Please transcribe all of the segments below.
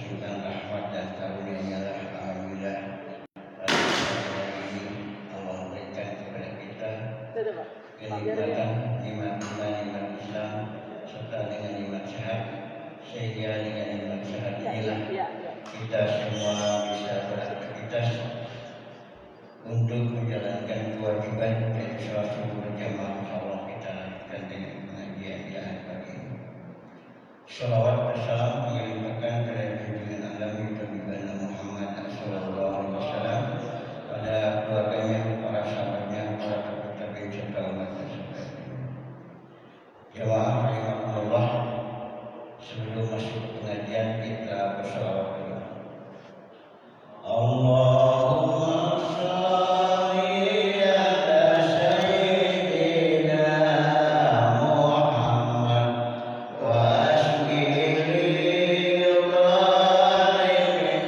menghasilkan rahmat dan karunia-Nya lah. Alhamdulillah. Ini Allah berikan kepada kita kenikmatan nikmat iman, nikmat Islam, serta dengan nikmat sehat, sehingga dengan nikmat sehat inilah kita semua bisa beraktivitas untuk menjalankan kewajiban yaitu sholat subuh berjamaah. Insyaallah kita lanjutkan dengan pengajian di akhir pagi ini. Shalawat dan salam melimpahkan kepada junjungan alam Nabi Muhammad sallallahu alaihi wasallam, pada keluarganya, para sahabatnya, para tabi'in serta umat tersebut. Jamaah rahimakumullah, sebelum masuk pengajian kita bersalawat dulu. Allahumma shalli ala sayyidina Muhammad wa asbil zalimin bil zalimin.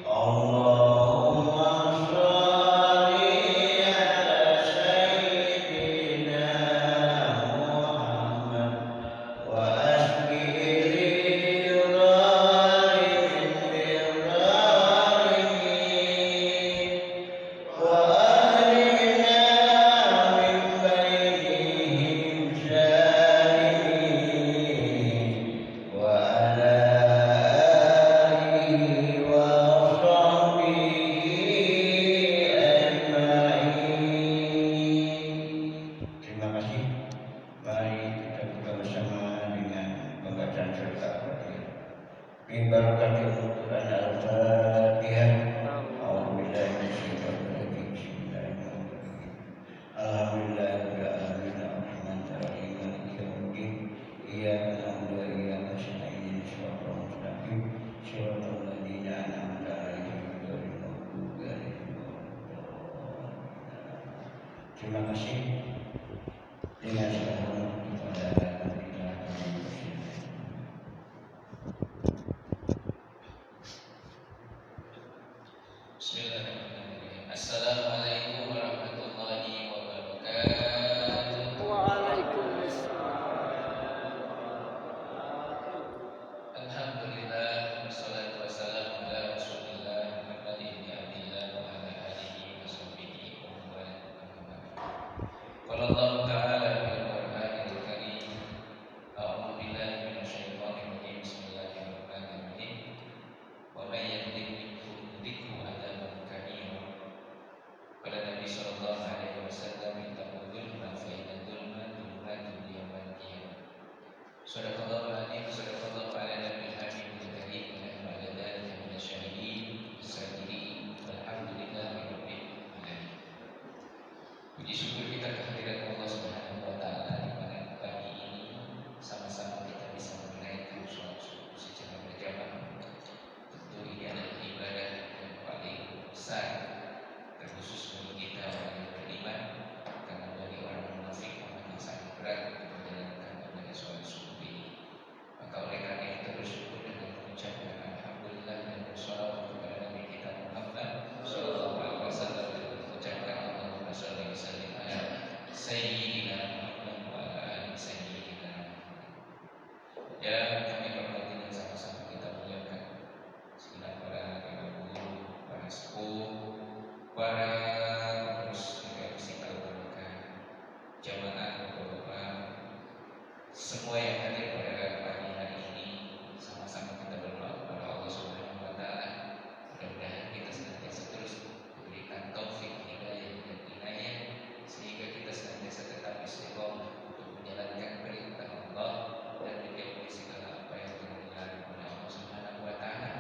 Allahumma shalli ala sayyidina Muhammad wa asbil Terima kasih. Dengan segala kepada kita Bismillahirrahmanirrahim. Assalamualaikum warahmatullahi wabarakatuh. Alhamdulillah, wassalatu wassalamu ala Rasulillah Muhammad ibn Abdillah wa ala alihi wa sahbihi wa man wala. Qala Allah Ta'ala fil Qur'anil Karim, a'udzu billahi minasyaitonir rajim. Bismillahirrahmanirrahim. Wa may yadhlim minkum dzikru adzabun kabir. Qala Nabi sallallahu alaihi wasallam, "Ittaqul-dzulma fa inna dzulma dzulmatun yawmal qiyamah." Sadaqallahu al-azim, sadaqallahu ala nabiyil hamid al-karim, wa nahnu ala dzalika minasyahidin as-sabirin, walhamdulillahi rabbil alamin. Puji syukur kita kehadirat Allah Subhanahu wa taala di mana pagi ini sama-sama kita bisa menunaikan sholat subuh secara berjamaah. Tentu ini adalah ibadah yang paling besar, terkhusus bagi kita orang yang beriman, karena bagi orang munafik memang sangat berat untuk menjalankan ibadah sholat subuh ini. Maka oleh karena itu bersyukur dengan mengucapkan alhamdulillah dan bersalawat kepada Nabi kita Muhammad sallallahu alaihi wasallam, dan mengucapkan Allahumma shalli wa sallim ala sayyidina Muhammad wa ala ali sayyidina Muhammad. Ya, kami hormati dan sama-sama kita muliakan segenap para guru, para sepuh, para pengurus Universitas Al-Barokah, jamaah Bapak-bapak, semua yang hadir pada pagi hari ini. Sama-sama kita berdoa kepada Allah Subhanahu wa taala, mudah-mudahan kita senantiasa terus diberikan taufik, hidayah dan inayah, sehingga kita senantiasa tetap istiqomah untuk menjalankan perintah Allah dan menjauhi segala apa yang dilarang oleh Allah Subhanahu wa taala.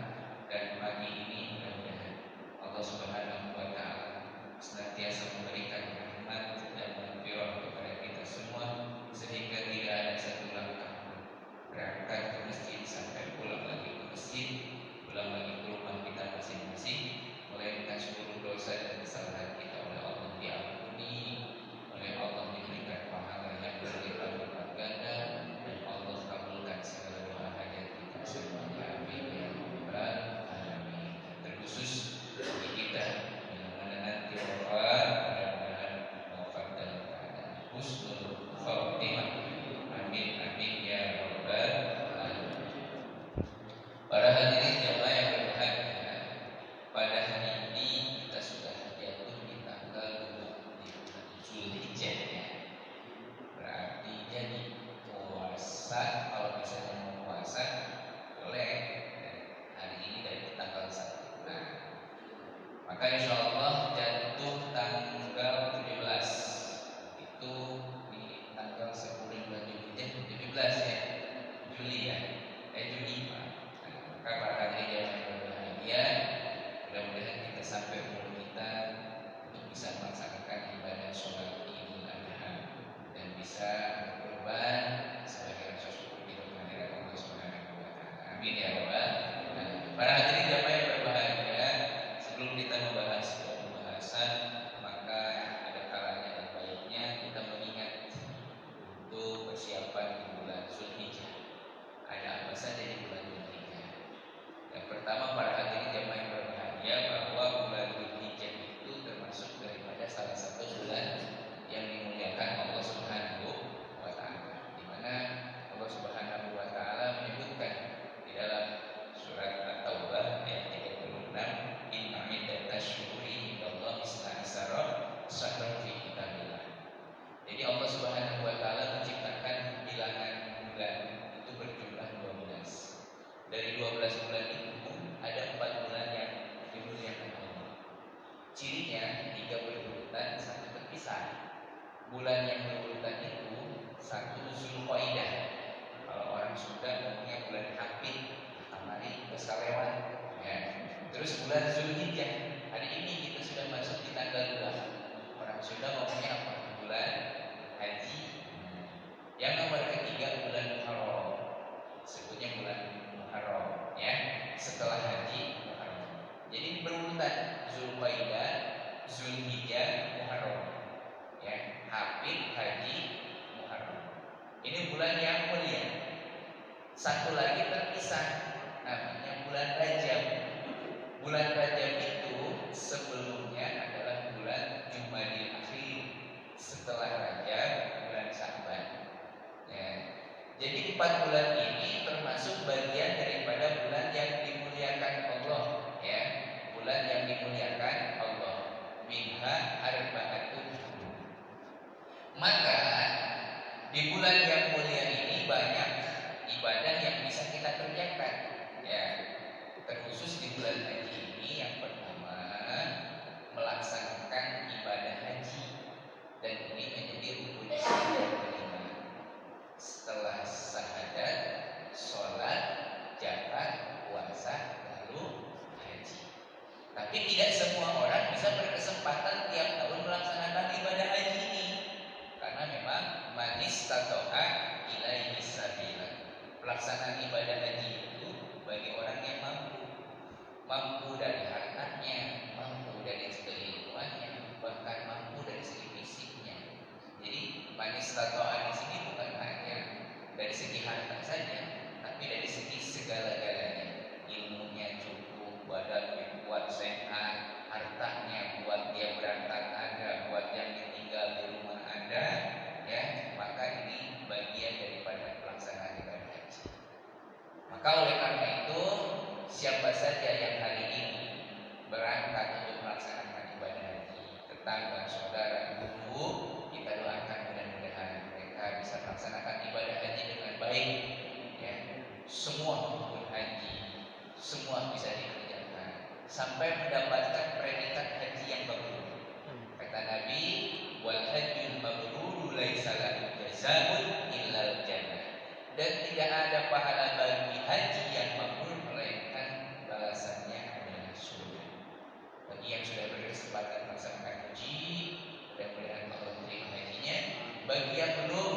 Dan pagi ini mudah-mudahan Allah Subhanahu wa taala senantiasa memberikan rahmat dan maghfirah kepada kita semua, sehingga tidak ada satu langkah puasa, kalau misalnya mau puasa boleh hari ini dari tanggal 1. Nah, maka insya Allah jatuh tanggal 17 itu di tanggal 10 bulan Juli, 17 ya, Juli ya, Juni Pak. Nah, maka para hadirin yang berbahagia, mudah-mudahan kita sampai umur kita untuk bisa melaksanakan ibadah sholat Idul Adha dan bisa berkorban sebagai rasa syukur kita kehadirat Allah Subhanahu wa taala. Amin ya rabbal alamin. Para hadirin jamaah yang berbahagia, sebelum kita membahas pembahasan, maka ada kalanya dan baiknya kita mengingat untuk persiapan di bulan Zulhijjah. Ada apa saja di bulan Zulhijjah? Yang pertama, para hadirin jamaah yang berbahagia, bahwa bulan Zulhijjah itu termasuk daripada salah satu bulan yang dimuliakan Allah Subhanahu wa taala, di mana Allah Subhanahu wa taala menyebutkan di dalam surat At-Taubah ayat 36, inna iddatash syuhuri indallahi isna asyara syahran fi kitabillah. Jadi Allah Subhanahu wa taala menciptakan bilangan bulan itu berjumlah 12. Dari 12 bulan itu ada 4 bulan yang dimuliakan Allah. Cirinya 3 berurutan, 1 terpisah. Bulan yang berurutan itu 1 Zulqa'dah. Kalau orang Sunda ngomongnya bulan Hafid, Amari, Besalewan, ya. Terus bulan Zulhijjah. Hari ini kita sudah masuk di tanggal 2. Orang Sunda ngomongnya apa? Bulan Haji. Yang nomor ketiga bulan Muharram. Sebutnya bulan Muharram, ya. Setelah Haji, Muharram. Jadi berurutan Zulqa'dah, Zulhijjah, Muharram. Ya, Hafid, Haji, Muharram. Ini bulan yang mulia. 1 lagi terpisah, namanya bulan Rajab. Bulan Rajab itu sebelumnya adalah bulan Jumadil Akhir. Setelah Rajab, bulan Sya'ban. Ya. Jadi 4 bulan ini termasuk bagian daripada bulan yang dimuliakan Allah, ya. Bulan yang dimuliakan Allah. Minha arba'atun. Maka di bulan yang mulia ini banyak ibadah yang bisa kita kerjakan, ya. Terkhusus di bulan haji ini, yang pertama melaksanakan ibadah haji, dan ini menjadi rukun Islam yang kelima. Setelah syahadat, sholat, zakat, puasa, lalu haji. Tapi tidak semua orang bisa berkesempatan tiap tahun melaksanakan ibadah haji ini, karena memang manis tatoha ilaihi sabila. Pelaksanaan ibadah haji itu bagi orang yang mampu dari hartanya, mampu dari keilmuannya, bahkan mampu dari segi fisiknya. Jadi manis tatoha di sini bukan hanya dari segi harta saja, tapi dari segi segala-galanya. Ilmunya cukup, badannya kuat sehat, hartanya buat dia berangkat ada, buat yang ditinggal di rumah ada, ya. Maka ini bagian daripada pelaksanaan ibadah haji. Maka oleh karena itu, siapa saja yang hari ini berangkat untuk melaksanakan ibadah haji, tetangga, saudara, ibu, kita doakan mudah-mudahan mereka bisa melaksanakan ibadah haji dengan baik, ya. Semua rukun haji, semua bisa dikerjakan sampai mendapatkan predikat haji yang mabrur. Kata Nabi, wal hajjul mabrur laisa lahu jazaa'un illal jannah. Dan tidak ada pahala bagi haji yang mabrur melainkan balasannya adalah surga. Bagi yang sudah berkesempatan melaksanakan haji, mudah-mudahan Allah terima hajinya. Bagi yang belum,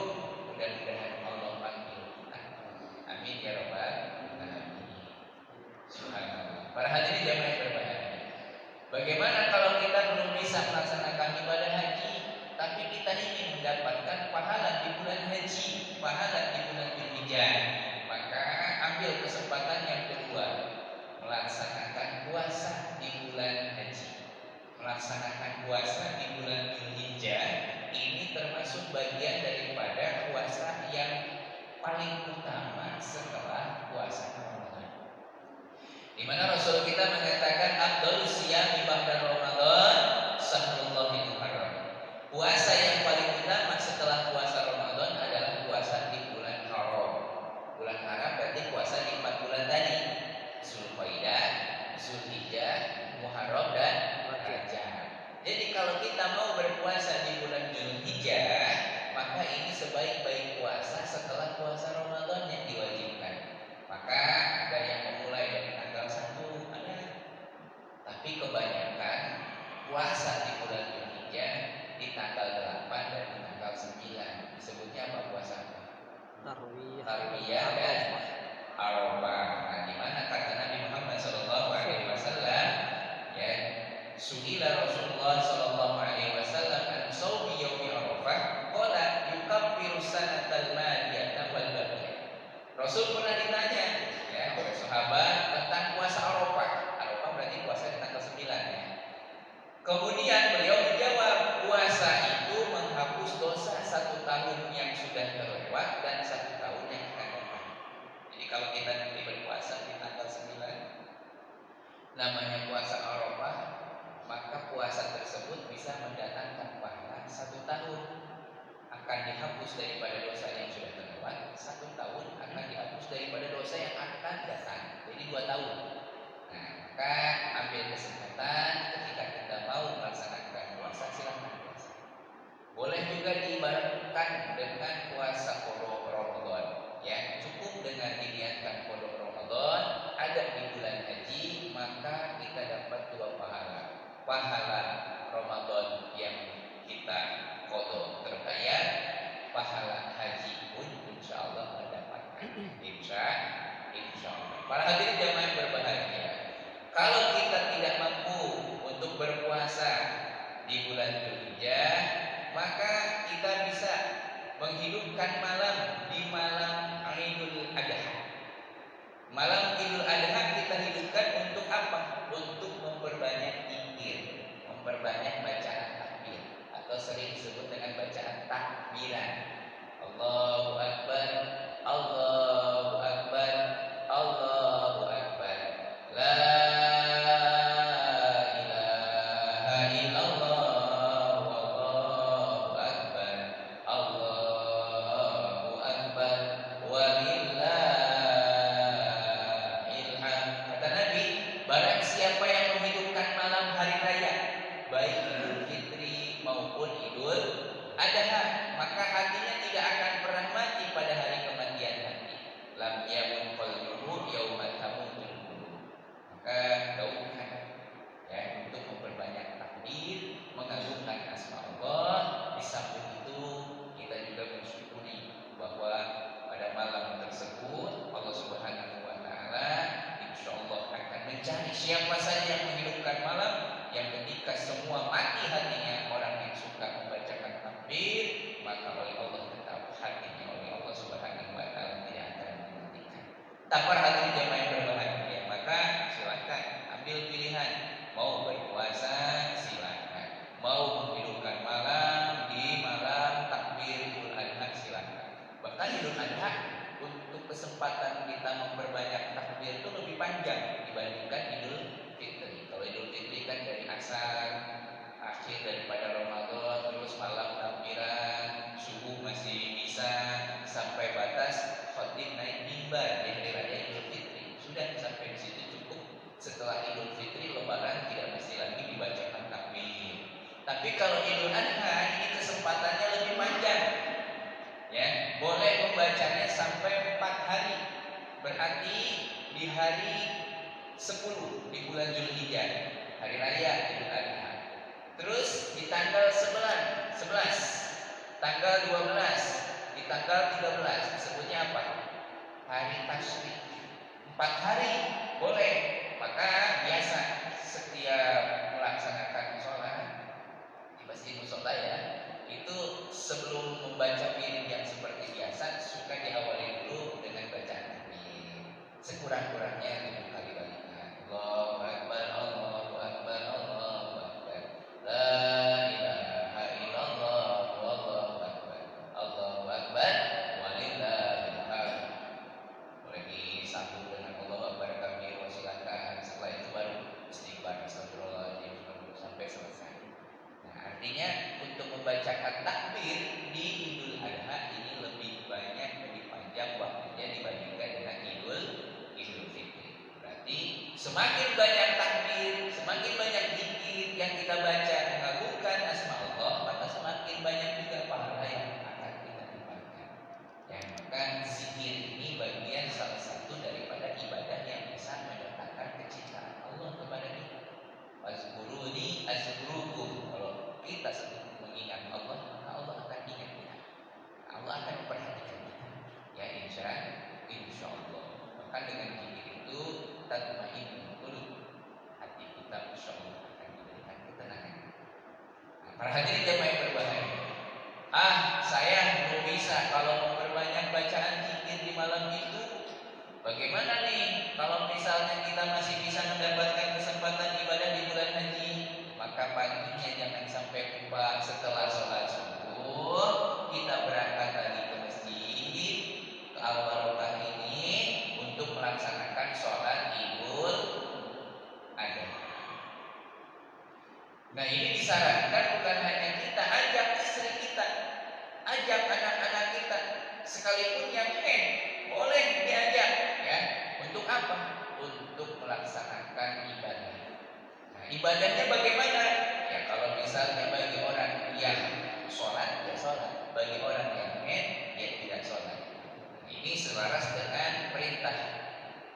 mudah-mudahan Allah panggil kita. Amin ya rabbal alamin. Subhanallah. Para hadirin jamaah yang berbahagia, bagaimana kalau kita belum bisa melaksanakan ibadah haji, tapi kita ingin mendapatkan pahala di bulan haji, pahala di bulan Zulhijjah? Maka ambil kesempatan yang kedua, melaksanakan puasa di bulan haji. Melaksanakan puasa di bulan Zulhijjah ini termasuk bagian daripada puasa yang paling utama setelah puasa Ramadan. Di mana Rasul kita mengatakan afdhalus siyami ba'da Ramadan sahrullahil muharram. Puasa yang paling utama setelah puasa Ramadan adalah puasa di bulan Haram. 2 tahun. Nah, maka ambil kesempatan ketika kita mau melaksanakan puasa, silahkan puasa. Boleh juga diibaratkan dengan puasa qada Ramadan. Ya, cukup dengan diniatkan qada Ramadan ada di bulan haji, maka kita dapat 2 pahala. Pahala Ramadan yang kita qada terbayar, pahala haji pun insya Allah mendapatkan. Insya Allah. Para hadirin jamaah yang berbahagia, kalau kita tidak mampu untuk berpuasa di bulan Dzulhijjah, maka kita bisa menghidupkan malam di malam Idul Adha. Malam Idul Adha kita hidupkan untuk apa? Untuk memperbanyak zikir, memperbanyak bacaan takbir, atau sering disebut dengan bacaan takbiran. Allahu Akbar, Allahu Akbar, Allahu Akbar, La ilaha illallah, Allahu Akbar, Allahu Akbar, walillahil hamd. Kata Nabi, barang siapa yang menghidupkan malam hari raya, baik Idul Fitri maupun Idul Adha, maka hatinya tidak akan pernah mati pada hari kematian nanti. Lam yamun qalbuhu yaumat tamutul qulub. Maka gaungkan ya untuk memperbanyak takbir, mengagungkan asma Allah. Di samping itu kita juga bersyukuri bahwa pada malam tersebut Allah Subhanahu wa taala insyaallah akan mencari siapa saja yang menghidupkan malam, yang ketika semua mati hatinya orang yang suka membacakan takbir, maka oleh Allah tetap hatinya oleh Allah Subhanahu wa taala tidak akan dimatikan. Para hadirin jamaah yang berbahagia, maka silakan ambil pilihan, mau berpuasa silakan, mau menghidupkan malam di malam takbir Idul Adha silakan. Bahkan Idul Adha untuk kesempatan kita memperbanyak takbir itu lebih panjang dibandingkan Idul Fitri. Kalau Idul Fitri kan dari asar akhir daripada Ramadan, terus malam takbiran, subuh masih bisa sampai batas khotib naik mimbar di hari raya Idul Fitri. Sudah sampai di situ cukup. Setelah Idul Fitri lebaran tidak mesti lagi dibacakan takbir. Tapi kalau Idul Adha ini kesempatannya lebih panjang. Ya, boleh membacanya sampai 4 hari. Berarti di hari 10 di bulan Dzulhijjah, hari raya Idul Adha. Terus di tanggal 11, tanggal 12, di tanggal 13 disebutnya apa? Hari Tasyrik. 4 hari boleh. Maka biasa setiap melaksanakan sholat di masjid mushola ya, itu sebelum membaca wirid yang seperti biasa suka diawali dulu dengan bacaan takbir. Sekurang-kurangnya 7 kali balikan. Allahu Akbar, Allahu Akbar, Allahu Akbar. La ilaha illallah, Allahu Akbar, Allahu Akbar, walillahil hamd. Boleh disambung dengan Allahu Akbar kabir, silakan. Setelah itu baru istighfar, astagfirullahaladzim sampai selesai. Nah, artinya untuk membacakan takbir di Idul Adha ini lebih banyak, lebih panjang waktunya dibandingkan dengan Idul Fitri. Berarti semakin banyak takbir, semakin banyak zikir yang kita baca mengagungkan asma Allah, maka semakin banyak juga pahala yang akan kita dapatkan. Ya, maka zikir ini bagian salah satu daripada ibadah yang bisa mendatangkan kecintaan Allah kepada kita. Wazkuruni azkurukum. Kalau kita sedang mengingat Allah, maka Allah akan ingat kita. Allah akan memperhatikan kita. Ya insya Allah. Maka dengan zikir itu tatmainnul qulub. Hati kita insya Allah akan diberikan ketenangan. Nah, para hadirin jamaah yang berbahagia. Saya belum bisa kalau memperbanyak bacaan zikir di malam itu. Bagaimana nih kalau misalnya kita masih bisa mendapatkan kesempatan ibadah di bulan haji? Maka paginya jangan sampai lupa, setelah sholat subuh kita berangkat lagi ke masjid, ke Al-Barokah ini untuk melaksanakan sholat Idul Adha. Nah, ini disarankan bukan hanya kita, ajak istri kita, ajak anak-anak kita, sekalipun yang boleh diajak ya. Untuk apa? Untuk melaksanakan ibadah. Nah, ibadahnya bagaimana? Ya kalau misalnya bagi orang yang sholat, ya sholat. Bagi orang yang ya tidak sholat. Ini selaras dengan perintah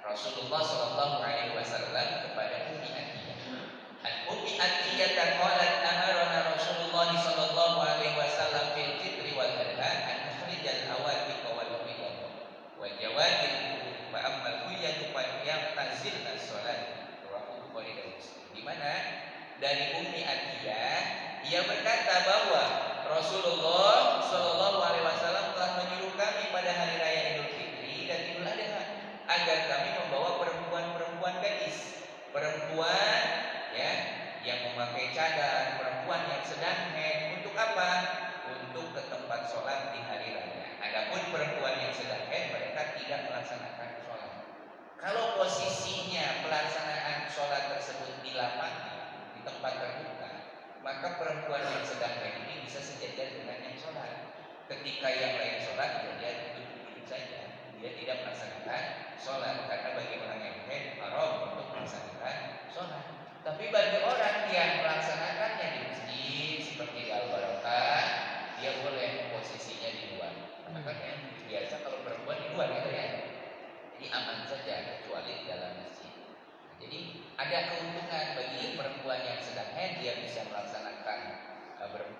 Rasulullah Shallallahu Alaihi Wasallam kepada Ummi Atiyah. Ummi Atiyah qalat amarana Rasulullah Shallallahu Alaihi Wasallam fil fitri wal adha an nukhrijal awatiq wal qiyam wa jawadil wa ammal qiyam fa yaqtazilna sholat. Rawahu Bukhari dan Muslim. Di mana dari Ummi Atiyah ia berkata bahwa Rasulullah Shallallahu Alaihi Wasallam telah menyuruh kami pada hari raya Idul Fitri dan Idul Adha agar kami membawa perempuan-perempuan gadis, perempuan ya yang memakai cadar, perempuan yang sedang haid. Untuk apa? Untuk ke tempat sholat di hari raya. Adapun perempuan yang sedang haid, mereka tidak melaksanakan sholat. Kalau posisinya pelaksanaan sholat tersebut di lapangan, di tempat terbuka, maka perempuan yang sedang haid ini bisa sejajar dengan yang sholat. Ketika yang lain sholat, dia duduk saja. Dia tidak melaksanakan sholat karena bagi orang yang haid haram untuk melaksanakan sholat. Tapi bagi orang yang melaksanakannya di masjid seperti di Al-Barokah, dia boleh posisinya di luar. Maka yang biasa kalau perempuan di luar gitu ya. Jadi aman saja kecuali di dalam masjid. Jadi ada keuntungan bagi perempuan yang sedang haid, dia bisa melaksanakan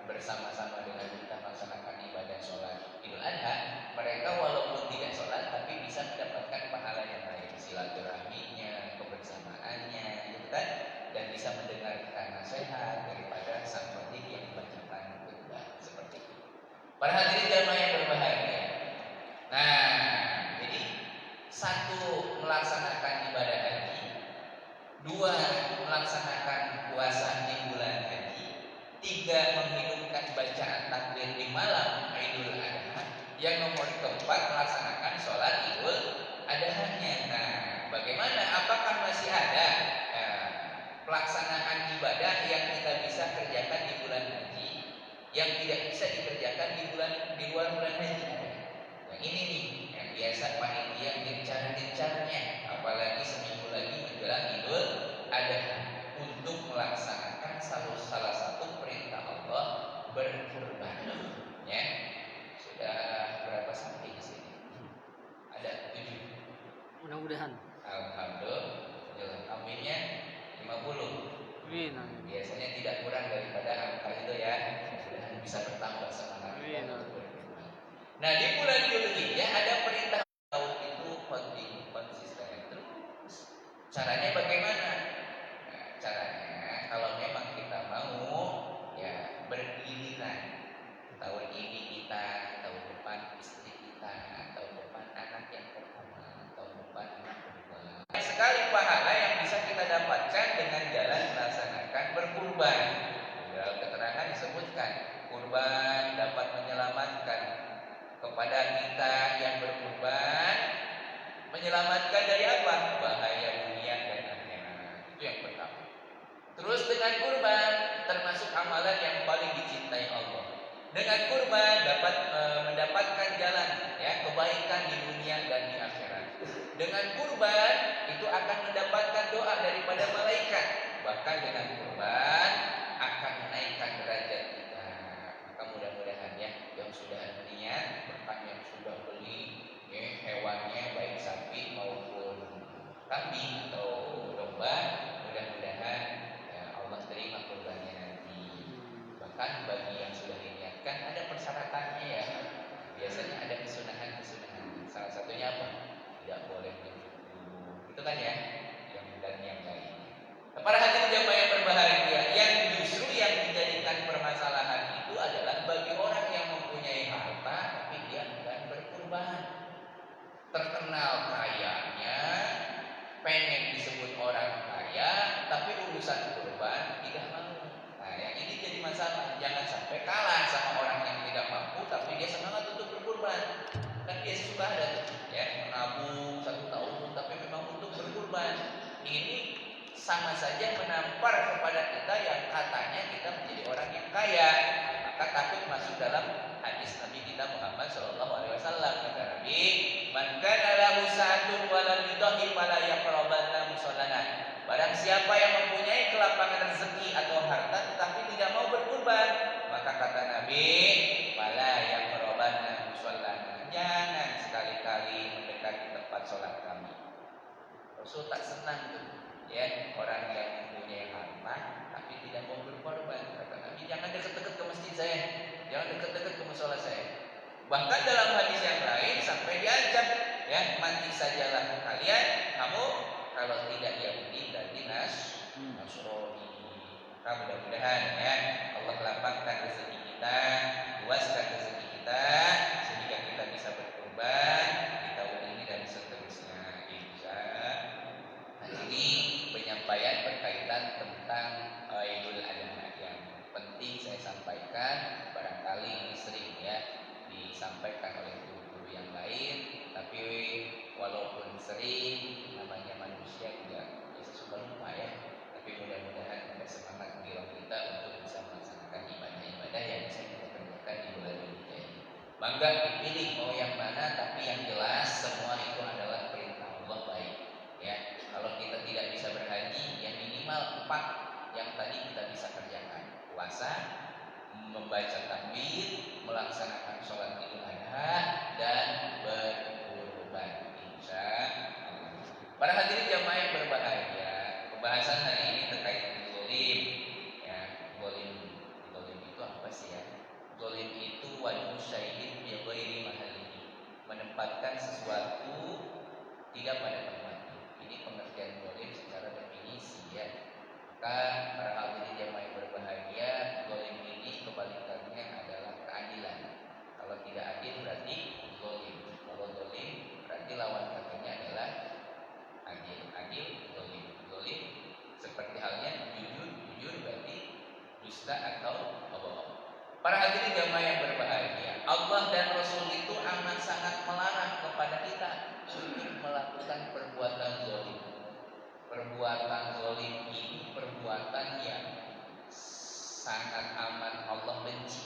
bersama-sama dengan kita melaksanakan ibadah sholat Idul Adha. Mereka walaupun tidak sholat tapi bisa mendapatkan pahala yang lain, silaturahminya, kebersamaannya, gitu kan? Dan bisa mendengarkan nasihat daripada sang khotib yang membacakan khutbah seperti itu. Para hadirin jamaah yang berbahagia. Nah, jadi satu melaksanakan ibadah haji, dua melaksanakan puasa di bulan haji, tiga menghidupkan bacaan takbir di malam Idul Adha, yang nomor keempat melaksanakan sholat Idul Adha-nya. Nah, bagaimana? Apakah masih ada pelaksanaan ibadah yang kita bisa kerjakan di bulan haji yang tidak bisa dikerjakan di luar bulan haji? Nah, ini nih yang biasa panitia gencar-gencarnya, apalagi seminggu lagi menjelang Idul Adha, untuk melaksanakan salah satu perintah Allah, berkurban. Ya, sudah berapa sampai di sini? Ada 7. Mudah-mudahan. Alhamdulillah. Aminnya 50. Amin. Biasanya tidak kurang daripada angka itu ya. Mudah-mudahan bisa bertambah semangat. Nah, di bulan Dzulhijjah ada perintah tahun itu konsisten terus. Caranya bagaimana? Nah, caranya kalau memang kita mau ya bergiliran. Tahun ini kita, tahun depan istri kita, tahun depan anak yang pertama, tahun depan anak kedua. Sekali pahala yang bisa kita dapatkan dengan jalan melaksanakan berkurban. Dalam keterangan disebutkan kurban dapat menyelamatkan kepada kita yang berkurban, menyelamatkan dari apa? Bahaya dunia dan akhirat. Itu yang pertama. Terus dengan kurban termasuk amalan yang paling dicintai Allah. Dengan kurban dapat mendapatkan jalan ya kebaikan di dunia dan di akhirat. Dengan kurban itu akan mendapatkan doa daripada malaikat. Bahkan dengan kurban akan menaikkan derajat kita. Maka mudah-mudahan ya yang sudah berniat, bahkan yang sudah beli hewannya baik sapi maupun kambing atau domba, mudah-mudahan Allah terima kurbannya nanti. Bahkan bagi yang sudah diniatkan ada persyaratannya ya. Biasanya ada kesunahan-kesunahan. Salah satunya apa? Tidak boleh mencukup. Itu kan ya, yang lain. Para hadirin jamaah yang berbahagia, yang justru yang dijadikan permasalahan itu adalah bagi orang yang mempunyai harta tapi dia enggan berkurban. Terkenal kayanya, pengen disebut orang kaya, tapi urusan kurban tidak mau. Nah, yang ini jadi masalah. Jangan sampai kalah sama orang yang tidak mampu, tapi dia semangat untuk berkurban. Kan biasa suka ada ya menabung 1 tahun, tapi memang untuk berkurban. Ini sama saja menampar kepada kita yang katanya kita menjadi orang yang kaya. Maka takut masuk dalam hadis Nabi kita Muhammad Shallallahu Alaihi Wasallam. Kata Nabi, "Man kana lahu sa'atun wa lam yudhi fala yaqrabanna musallana." siapa yang mempunyai kelapangan rezeki atau harta tetapi tidak mau berkurban, maka kata Nabi, fala yaqrabanna musallana, jangan sekali-kali mendekati tempat sholat kami. Rasul tak senang tuh, ya, orang yang mempunyai harta tapi tidak mau berkorban. Kata Nabi, jangan dekat-dekat ke masjid saya, jangan dekat-dekat ke musola saya. Bahkan dalam hadis yang lain sampai diancam, ya, mati sajalah kalian, kamu kalau tidak Yahudi dan Nasrani. Maka mudah-mudahan ya Allah lapangkan rezeki kita, luaskan rezeki kita sehingga kita bisa berkorban di tahun ini dan seterusnya. Nah, ini penyampaian berkaitan tentang Idul Adha yang penting saya sampaikan. Barangkali ini sering ya disampaikan oleh guru-guru yang lain, tapi walaupun sering, namanya manusia juga bisa suka lupa ya. Tapi mudah-mudahan ada semangat di kita untuk bisa melaksanakan ibadah-ibadah yang bisa kita kerjakan di bulan ini. Bangga dipilih mau yang mana, tapi yang jelas semua itu adalah perintah Allah baik. Ya, kalau kita tidak bisa berhaji, ya minimal 4 yang tadi kita bisa kerjakan: puasa, membaca takbir, melaksanakan sholat Idul Adha, dan berkurban. Insya Allah. Para hadirin jamaah yang berbahagia, pembahasan hari ini terkait zolim. Ya, zolim itu apa sih ya? Zolim itu wajib syai'in bi ghairi mahallihi, menempatkan sesuatu tidak pada tempatnya. Ini pengertian zolim secara definisi ya. Maka para hadirin jamaah yang berbahagia, zolim ini kebalikannya adalah keadilan. Kalau tidak adil berarti zolim. Kalau zolim berarti lawan katanya adalah adil. Adil, zolim. Zolim seperti halnya jujur berarti dusta atau bohong. Para hadirin jamaah yang berbahagia, Allah dan Rasul itu amat sangat melarang kepada kita untuk melakukan perbuatan zolim. Perbuatan zolim ini perbuatan yang sangat amat Allah benci.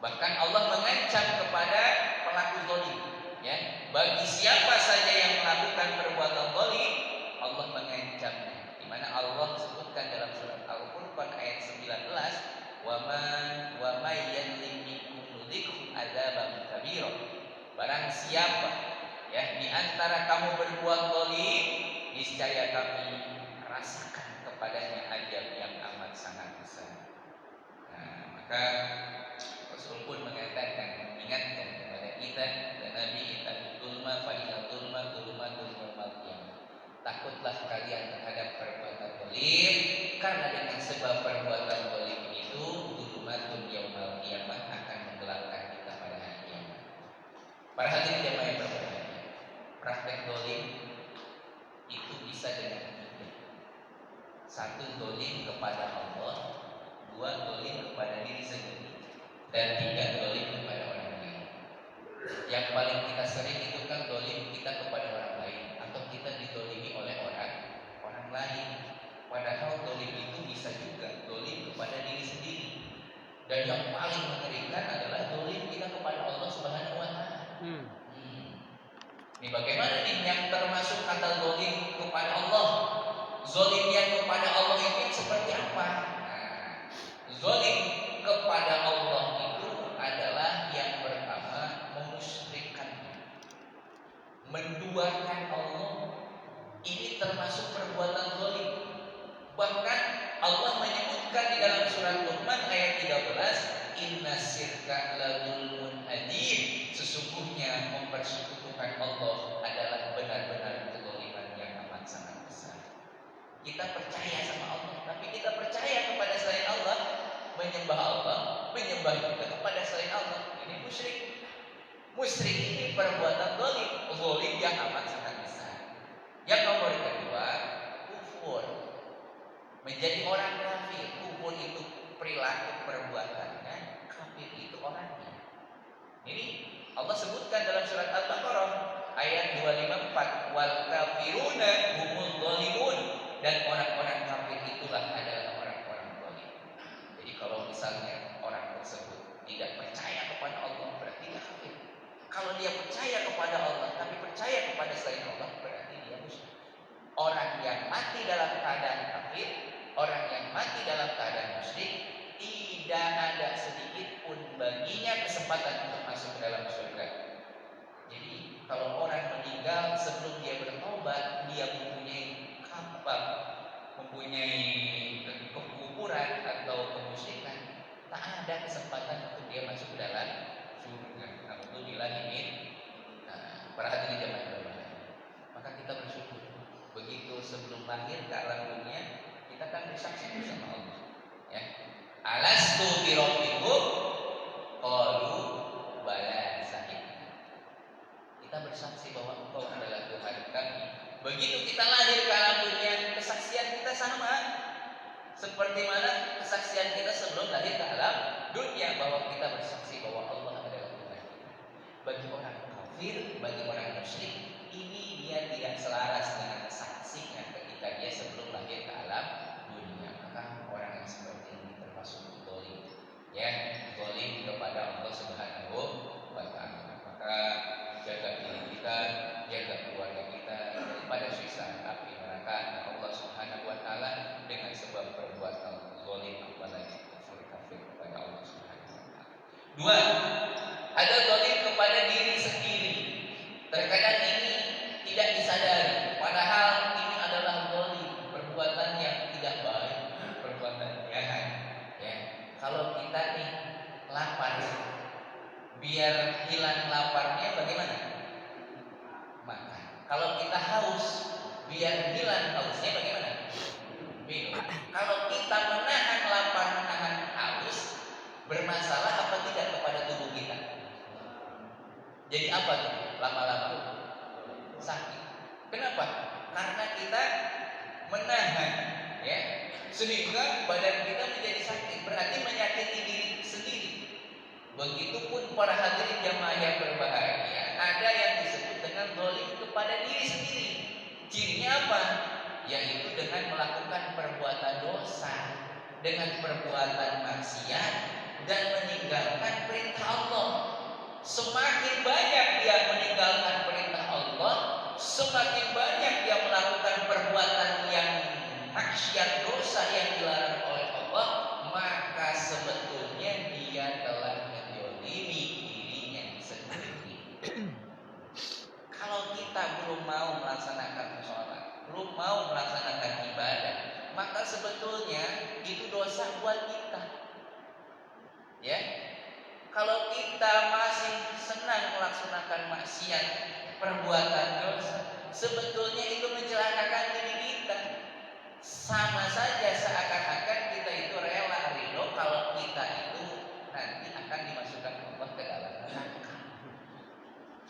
Bahkan Allah mengancam kepada pelaku zolim. Ya, bagi siapa saja yang melakukan perbuatan zolim, Allah mengancamnya. Di mana Allah sebutkan dalam surat Al-Furqan ayat 19, wa may yadlim minkum nudzikhu adzaban kabira. Barang siapa ya di antara kamu berbuat zalim, niscaya kami rasakan kepadanya azab yang amat sangat besar. Nah, maka Rasul pun mengatakan, mengingatkan kepada kita dan Nabi, "Taqulma fa inna dzulma dzulmatul yaumil qiyamah." Takutlah kalian terhadap perbuatan zalim, karena dengan sebab perbuatan zalim itu dzulmatul yaumil qiyamah akan menggelapkan kita pada hari kiamat. Para hadirin jamaah yang berbahagia, praktek zalim itu bisa dengan tiga. 1, zalim kepada Allah, 2, zalim kepada diri sendiri, dan 3, zalim kepada orang lain. Yang paling kita sering itu kan zalim kita kepada orang lain, atau kita dizalimi oleh orang lain. Padahal zalim itu bisa juga zalim kepada diri sendiri. Dan yang paling mengerikan adalah zalim kita kepada Allah Subhanahu wa taala. Ini bagaimana nih yang termasuk kata zalim kepada Allah? Zalim yang kepada Allah ini seperti apa? Nah, zalim kepada Allah itu adalah yang pertama memusyrikkannya, menduakan Allah. Ini termasuk perbuatan zalim. Bahkan Allah menyebutkan di dalam surat Luqman ayat 13, "Inna syirka la dzulmun adzim." Sesungguhnya mempersekutukan Allah adalah benar-benar kezaliman yang amat sangat besar. Kita percaya sama Allah, tapi kita percaya kepada selain Allah, menyembah Allah, menyembah juga kepada selain Allah. Ini musyrik. Musyrik ini perbuatan zalim yang amat sangat besar. Yang nomor kedua, kufur. Menjadi orang kafir. Kufur itu perilaku perbuatannya, kafir itu orangnya. Ini Allah sebutkan dalam surat Al-Baqarah ayat 254, wal kafiruna humul zalimun, dan orang-orang kafir itulah adalah orang-orang zalim. Jadi kalau misalnya orang tersebut tidak percaya kepada Allah, berarti dia kafir. Kalau dia percaya kepada Allah tapi percaya kepada selain Allah, berarti dia musyrik. Orang yang mati dalam keadaan kafir, orang yang mati dalam keadaan musyrik, tidak ada sedikit pun baginya kesempatan untuk masuk ke dalam surga. Jadi kalau orang meninggal sebelum dia bertobat, dia mempunyai kapal, mempunyai kekufuran atau kemusyrikan, tak ada kesempatan untuk dia masuk ke dalam surga. Alhamdulillah ini. Para hadirin jamaah berbahagia. Maka kita bersyukur. Begitu sebelum lahir ke alam dunia, kita kan bersaksi bersama Allah. Ya. Alastu bi rabbikum? Qalu bala syahidna. Kita bersaksi bahwa Engkau adalah Tuhan kami. Begitu kita lahir ke alam dunia, kesaksian kita sama seperti mana kesaksian kita sebelum lahir ke alam dunia, bahwa kita bersaksi bahwa Allah adalah Tuhan. Bagi orang kafir, bagi orang musyrik, ini dia tidak selaras dengan saksinya ketika dia sebelum lahir ke alam dunia. Maka orang yang seperti ini termasuk zalim, ya, zalim kepada Allah Subhanahu wa taala. Maka jaga diri kita, jaga keluarga kita daripada siksa api neraka Allah Subhanahu wa taala dengan sebab perbuatan zalim, apalagi kafir kepada Allah Subhanahu wa taala. Dua, ada zalim kepada diri sendiri. Terkadang ini tidak disadari, padahal ini adalah zalim, perbuatan yang tidak baik, perbuatan jahat. Ya, kalau kita nih lapar, biar hilang laparnya bagaimana? Makan. Kalau kita haus, biar hilang hausnya bagaimana? Minum. Kalau kita menahan lapar, menahan haus, bermasalah apa tidak kepada tubuh kita? Jadi apa tuh? Lama-lama sakit. Kenapa? Karena kita menahan, ya, sehingga badan kita menjadi sakit. Berarti menyakiti diri sendiri. Begitupun para hadirin jamaah yang berbahagia, ada yang disebut dengan zalim kepada diri sendiri. Cirinya apa? Yaitu dengan melakukan perbuatan dosa, dengan perbuatan maksiat, dan meninggalkan perintah Allah. Semakin banyak dia meninggalkan perintah Allah, semakin banyak dia melakukan perbuatan yang maksiat, dosa yang dilarang oleh Allah, maka sebetulnya dia telah menzalimi dirinya sendiri. Kalau kita belum mau melaksanakan sholat, belum mau melaksanakan ibadah, maka sebetulnya itu dosa buat kita. Ya, kalau kita masih senang melaksanakan maksiat, perbuatan dosa, sebetulnya itu mencelakakan diri kita. Sama saja seakan-akan kita itu rela ridho kalau kita itu nanti akan dimasukkan Allah ke dalam neraka.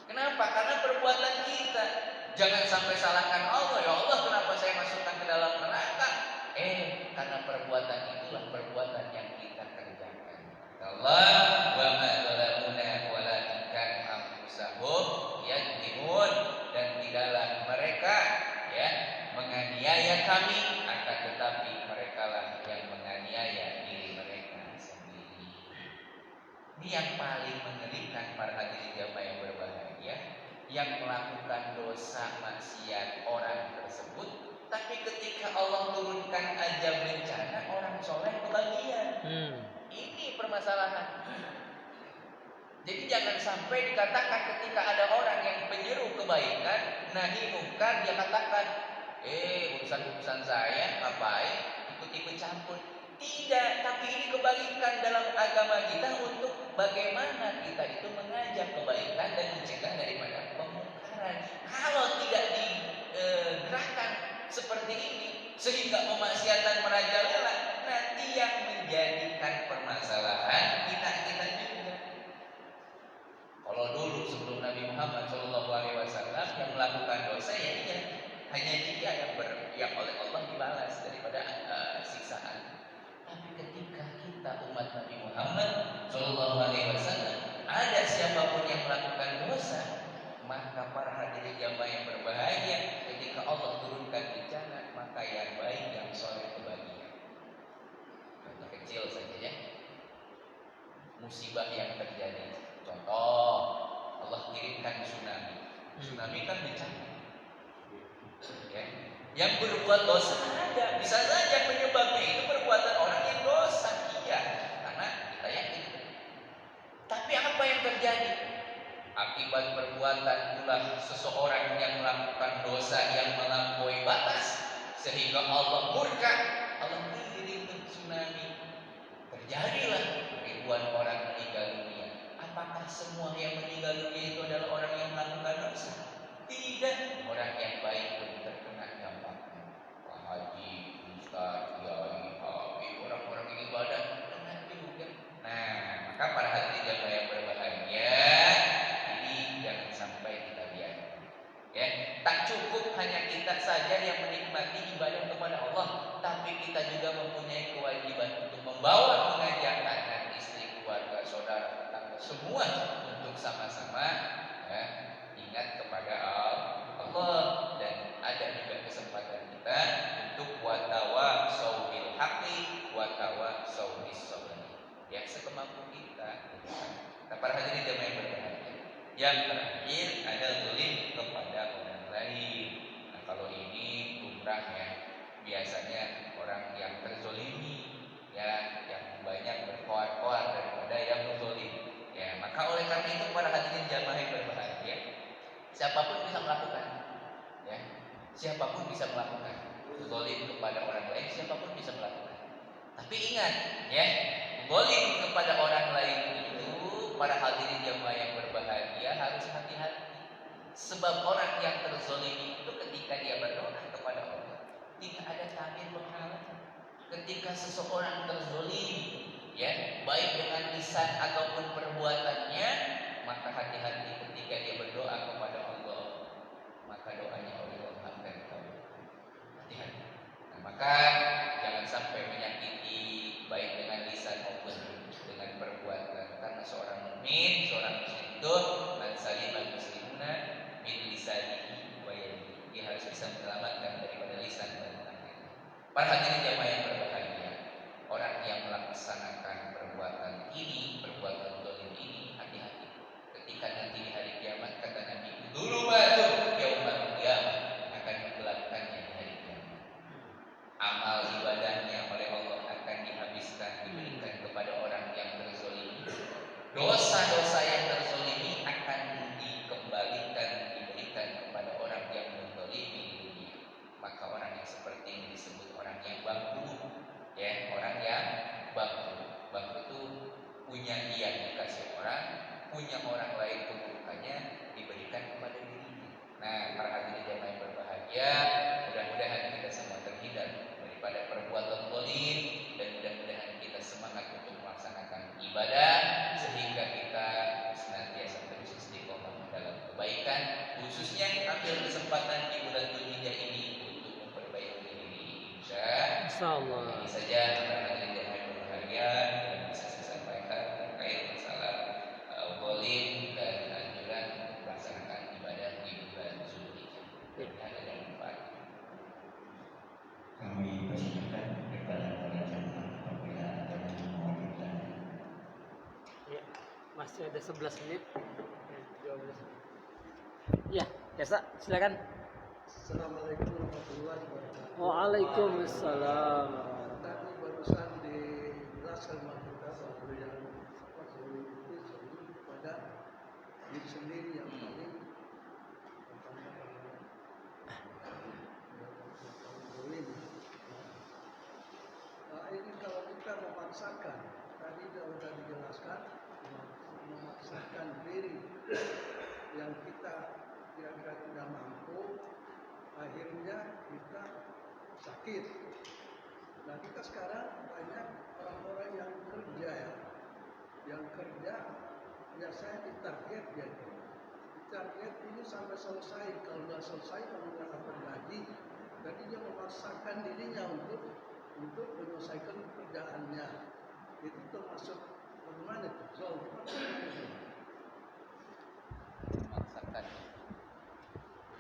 Kenapa? Karena perbuatan kita. Jangan sampai salahkan Allah, ya Allah kenapa saya masukkan ke dalam neraka? Karena perbuatan itulah perbuatan yang kita kerjakan. Allah wa ma zalamuna walakin kanu anfusahum yadlimun, dan tidaklah mereka, ya, menganiaya kami, akan tetapi mereka lah yang menganiaya diri mereka sendiri. Ini yang paling mengerikan para hadirin jamaah yang berbahagia, yang melakukan dosa maksiat orang tersebut, tapi ketika Allah turunkan azab bencana, orang soleh kebagian. Ini permasalahan. Jadi jangan sampai dikatakan ketika ada orang yang penyeru kebaikan, nahi mungkar, dia katakan, urusan-urusan saya ngapain ikut-ikut campur. Tidak, tapi ini kebaikan dalam agama kita untuk bagaimana kita itu mengajak kebaikan dan mencegah daripada kemungkaran. Kalau tidak digerakkan seperti ini, sehingga kemaksiatan merajalela, nanti yang menjadikan permasalahan kita juga. Kalau dulu sebelum Nabi Muhammad SAW yang melakukan dosa, ya dia hanya dia yang oleh Allah dibalas daripada siksaan. Tapi ketika kita umat Nabi Muhammad SAW, ada siapapun yang melakukan dosa, maka para hadirin jamaah yang berbahagia, ketika Allah turunkan bencana, maka yang baik, yang soleh kebahagiaan. Contoh kecil saja, ya, musibah yang terjadi. Contoh, Allah kirimkan tsunami. Tsunami kan bencana, ya. Yang berbuat dosa ada, bisa saja penyebabnya itu perbuatan orang yang dosa, iya, karena kita yakin. Tapi apa yang terjadi? Akibat perbuatan ulah seseorang yang melakukan dosa yang melampaui batas, sehingga Allah murka, Allah kirim tsunami. Terjadilah ribuan orang meninggal dunia. Apakah semua yang meninggal dunia itu adalah orang yang melakukan dosa? Tidak. Orang yang baik pun terkena dampaknya. Pak Haji, Ustaz, Kiai, Habib, orang-orang yang ibadah kena juga. Nah, maka para hadirin jamaah yang berbahagia, ini jangan sampai kita biarkan. Ya, tak cukup hanya kita saja yang menikmati ibadah kepada Allah, tapi kita juga mempunyai kewajiban untuk membawa, mengajak anak, istri, keluarga, saudara, tetangga, semua untuk sama-sama ya, ingat kepada Allah. Dan ada juga kesempatan kita untuk watawasau bil haqqi watawasau bis sabr. Ya, sekemampu kita. Nah, para hadirin jamaah yang berbahagia, yang terakhir ada zalim kepada orang lain. Nah, kalau ini lumrah ya, biasanya orang yang terzolimi ya, yang banyak berkoar-koar daripada yang berzolim ya. Maka oleh karena itu para hadirin jamaah yang berbahagia, siapapun bisa melakukan ya, siapapun bisa melakukan zalim kepada orang lain, siapapun bisa melakukan. Tapi ingat ya, zalim kepada orang lain itu para hadirin jamaah yang berbahagia harus hati-hati. Sebab orang yang terzolimi itu ketika dia berdoa kepada Allah, tidak ada tabir penghalang. Ketika seseorang terzolimi ya, baik dengan lisan ataupun perbuatannya, maka hati-hati ketika dia berdoa kepada Allah, maka doanya Allah akan dikabulkan. Hati-hati. Nah, maka jangan sampai menyakiti baik dengan lisan maupun dengan perbuatan, karena seorang mukmin, seorang muslim itu man salimal muslimuna min lisanihi wa yadihi, dia harus bisa menyelamatkan daripada lisan dan tangan. Para hadirin jamaah yang berbahagia, orang yang melaksanakan perbuatan ini, perbuatan zalim ini, hati-hati. Ketika nanti di hari kiamat, kata Nabi, dzulumatun yaumal qiyamah, akan menggelapkannya di hari kiamat. Amal ibadahnya oleh Allah akan dihabiskan, diberikan kepada orang yang terzolimi. Dosa-dosa yang terzolimi akan dikembalikan, diberikan kepada orang yang menzolimi di dunia. Maka orang yang seperti ini disebut orang yang bangkrut ya, orang yang bangkrut. Bangkrut itu punya dia dikasih orang, punya orang lain keburukannya diberikan kepada dirinya. Nah, para hadirin jamaah yang berbahagia, mudah-mudahan kita semua terhindar daripada perbuatan zalim, dan mudah-mudahan kita semangat untuk melaksanakan ibadah sehingga kita senantiasa terus istiqomah dalam kebaikan, khususnya ambil kesempatan di bulan Dzulhijjah ini untuk memperbaiki diri, insyaallah. Ini saja para hadirin jamaah yang berbahagia yang bisa saya sampaikan terkait masalah zalim dan anjuran untuk melaksanakan ibadah di bulan Dzulhijjah. Ada yang manfaat. Kami persilakan kepada para jemaah apabila ada yang mau bertanya. Ya, masih ada 11 menit. 12 menit. Ya, biasa, silakan. Assalamualaikum warahmatullahi wabarakatuh. Waalaikumsalam. Tadi barusan dijelaskan sama kita bahwa yang zalim itu zalim kepada diri sendiri yang paling zalim. Nah, ini kalau kita memaksakan, tadi sudah dijelaskan, memaksakan diri yang kita kira-kira tidak mampu, akhirnya kita sakit. Nah, kita sekarang banyak orang-orang yang kerja ya, yang kerja biasanya ditarget ya, ditarget ini sampai selesai. Kalau nggak selesai, kalau nggak dapat gaji, jadi dia memaksakan dirinya untuk menyelesaikan pekerjaannya. Itu termasuk bagaimana itu? Memaksakan.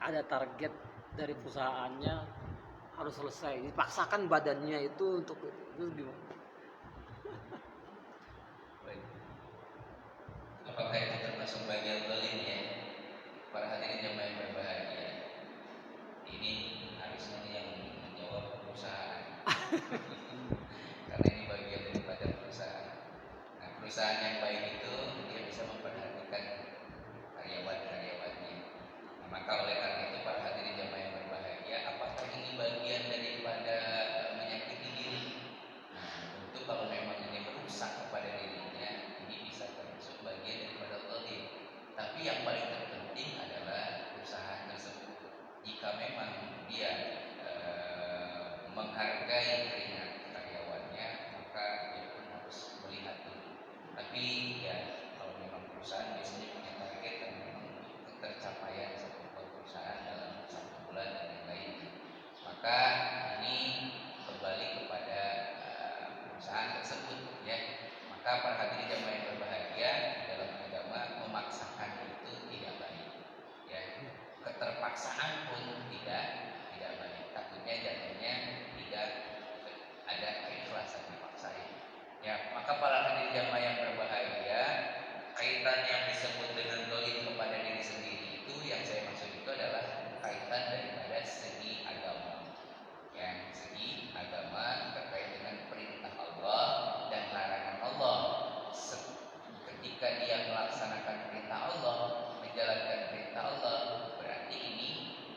Ada target dari perusahaannya harus selesai, dipaksakan badannya itu untuk itu gimana? Baik. Apakah itu termasuk bagian zalim ya? Para hadirin jemaah yang berbahagia, ini harusnya yang lingkaran yang disebut dengan dolim kepada diri sendiri itu, yang saya maksud itu adalah kaitan daripada segi agama. Yang segi agama terkait dengan perintah Allah dan larangan Allah. Ketika dia melaksanakan perintah Allah, menjalankan perintah Allah, berarti ini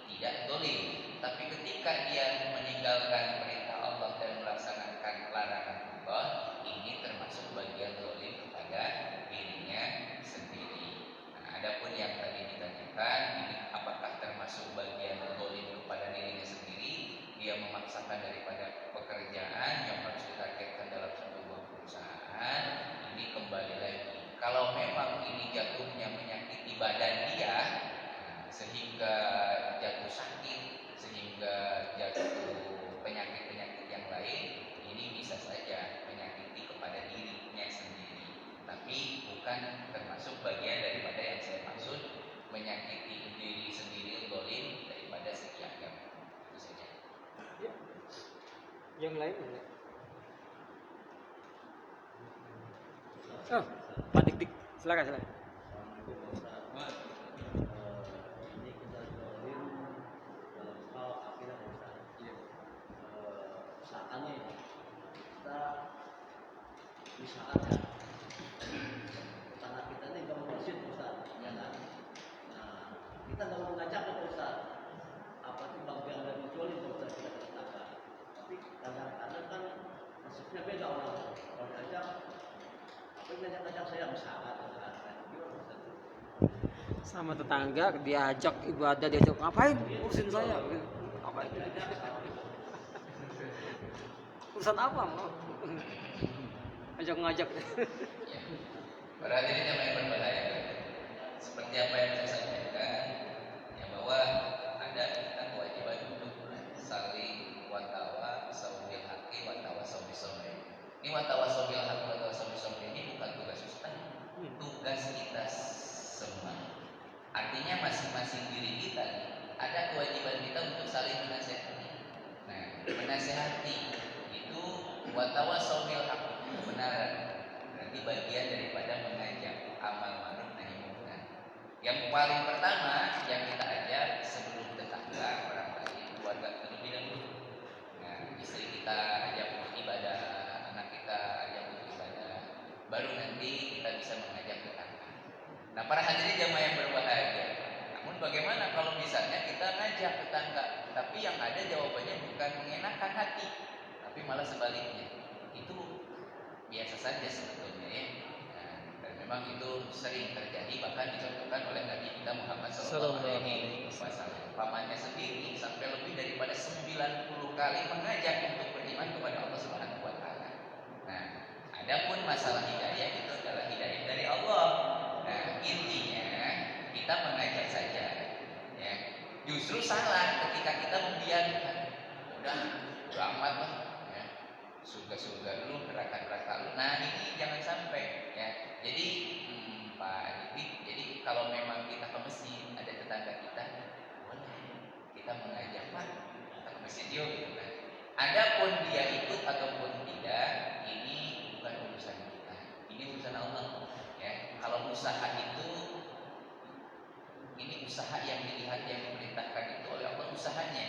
tidak dolim. Tapi ketika dia meninggalkan perintah Allah dan melaksanakan larangan Allah, ini termasuk bagian dolim kepada dirinya sendiri. Nah, adapun yang tadi ditanyakan, ini apakah termasuk bagian dolim kepada dirinya sendiri? Dia memaksakan daripada pekerjaan yang harus ditargetkan dalam sebuah perusahaan. Ini kembali lagi, kalau memang ini jatuhnya menyakiti badan dia, sehingga jatuh sakit, sehingga jatuh penyakit-penyakit yang lain, ini bisa saja menyakiti kepada dirinya sendiri. Tapi bukan termasuk bagian daripada yang saya maksud menyakiti diri sendiri, dolim daripada segi agama. Itu saja. Ya. Yang lain enggak? Oh, Pak Dik, silakan. Assalamualaikum Ustaz. Ini kita dolim dalam hal akidah Ustaz. Misalkan nih kita misalkan tetangga kita nih gak mau masjid Ustaz, ya kan? Nah, kita gak mau ngajak ke Ustaz. Apa itu bagian dari dolim Ustaz kita ke tetangga? Tapi kadang-kadang kan nasibnya beda orang. Kalau diajak, apa yang ngajak saya misalkan Ustaz? Gimana Ustaz? Sama tetangga diajak ibadah, diajak ngapain? Urusin saya. Ngapain? Urusan apa? Ngajak. Ya. Para hadirin yang berbahaya, seperti apa yang saya sampaikan, ya, bahwa ada kita kewajiban untuk saling watawa saubil haqi watawa saubil sabri. Ini watawa saubil haqi watawa saubil sabri ini bukan tugas ustaz, tugas kita semua. Artinya masing-masing diri kita ada kewajiban kita untuk saling menasihati. Nah, menasihati itu watawa saubil haqi, kebenaran, berarti bagian daripada mengajak amal ma'ruf nahi munkar. Yang paling pertama yang kita ajak sebelum tetangga, orang lain, keluarga terlebih dahulu. Nah, istri kita ajak untuk ibadah, anak kita ajak untuk ibadah, baru nanti kita bisa mengajak tetangga. Nah, para hadirin jamaah yang berbahagia, namun bagaimana kalau misalnya kita ngajak tetangga, tapi yang ada jawabannya bukan mengenakan hati, tapi malah sebaliknya. Itu biasa saja sebetulnya, ya. Nah, dan memang itu sering terjadi, bahkan dicontohkan oleh Nabi kita Muhammad SAW. Pamannya sendiri sampai lebih daripada 90 kali mengajak untuk beriman kepada Allah Subhanahu wa taala. Nah, adapun masalah hidayah itu adalah hidayah dari Allah. Nah, intinya kita mengajak saja, ya. Justru salah ketika kita membiarkan. Udah amat lah, ya. Surga dulu, neraka dulu. Nah, ini jangan sampai, ya. Jadi Pak Dik, jadi kalau memang kita ke masjid, ada tetangga kita, boleh kita mengajak, Pak, kita ke masjid yuk, gitu kan. Adapun dia ikut ataupun tidak, ini bukan urusan kita, ini urusan Allah, ya. Kalau usaha itu, ini usaha yang dilihat, yang diperintahkan itu oleh Allah usahanya,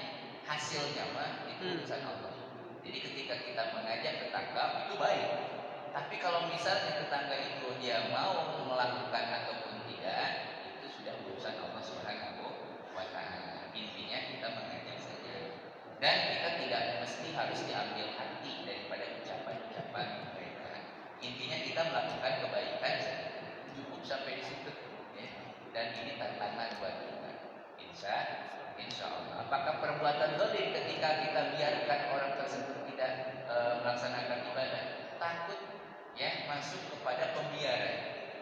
hasilnya mah itu urusan Allah. Jadi ketika kita mengajak tetangga itu baik. Tapi kalau misalnya tetangga itu dia mau melakukan ataupun tidak, itu sudah urusan Allah Subhanahu wa taala. Intinya kita mengajak saja. Dan kita tidak mesti harus diambil hati daripada ucapan-ucapan mereka. Intinya kita melakukan kebaikan saja. Cukup sampai di situ, ya. Dan ini tantangan buat kita. Insya Allah. Apakah perbuatan zalim ketika kita biarkan orang tersebut tidak melaksanakan ibadah? Takut, ya, masuk kepada pembiaran,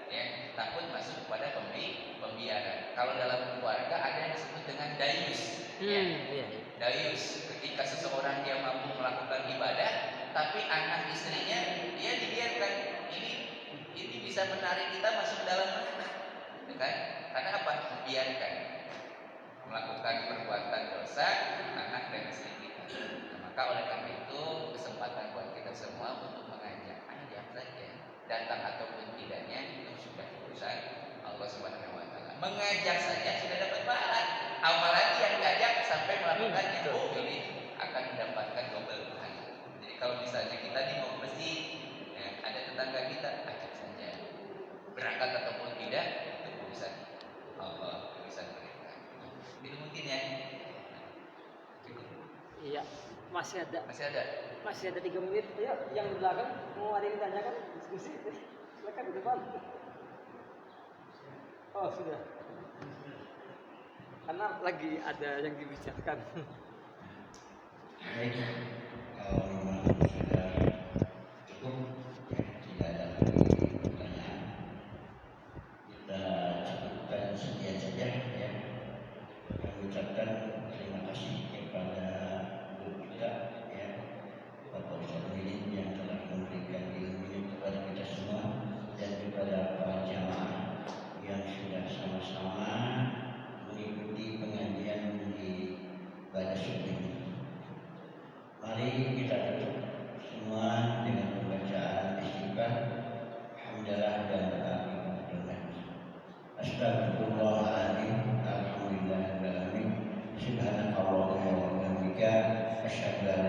ya, takut masuk kepada pembiaran. Kalau dalam keluarga ada yang disebut dengan dayus, ya. Dayus, ketika seseorang dia mampu melakukan ibadah, tapi anak istrinya dia dibiarkan. Ini bisa menarik kita masuk dalam neraka, kan? Karena apa? Membiarkan melakukan perbuatan dosa anak dan istri kita. Nah, maka oleh karena itu kesempatan buat kita semua untuk mengajak saja, datang ataupun tidaknya itu sudah urusan Mengajak saja sudah dapat pahala. Apalagi yang diajak sampai melakukannya, ini akan mendapatkan double pahala. Jadi kalau misalnya kita nih mau ke masjid, ya, ada tetangga kita, ajak saja. Berangkat ataupun tidak, itu urusan Allah, urusan mereka. Itu mungkin ya. Cukup. Iya, masih ada. Masih ada. 3 menit. Ayo, yang di belakang mau ada yang ditanyakan diskusi. Silakan di depan. Oh, sudah. Karena lagi ada yang dibicarakan. Baik, kalau memang sudah cukup, ya, tidak ada lagi pertanyaan. Kita cukupkan sekian saja, ya. Kami ucapkan terima kasih kepada guru kita, ya, Bapak Ustaz Muhyiddin yang telah memberikan ilmu ini kepada kita semua, dan kepada para jamaah yang sudah sama-sama mengikuti pengajian di pada sore ini. Mari kita tutup semua dengan pembacaan istighfar, hamdalah dan doa kepada Astagfirullahaladzim, alhamdulillahirrahmanirrahim, subhanakallahumma wa bihamdika, asyhadu an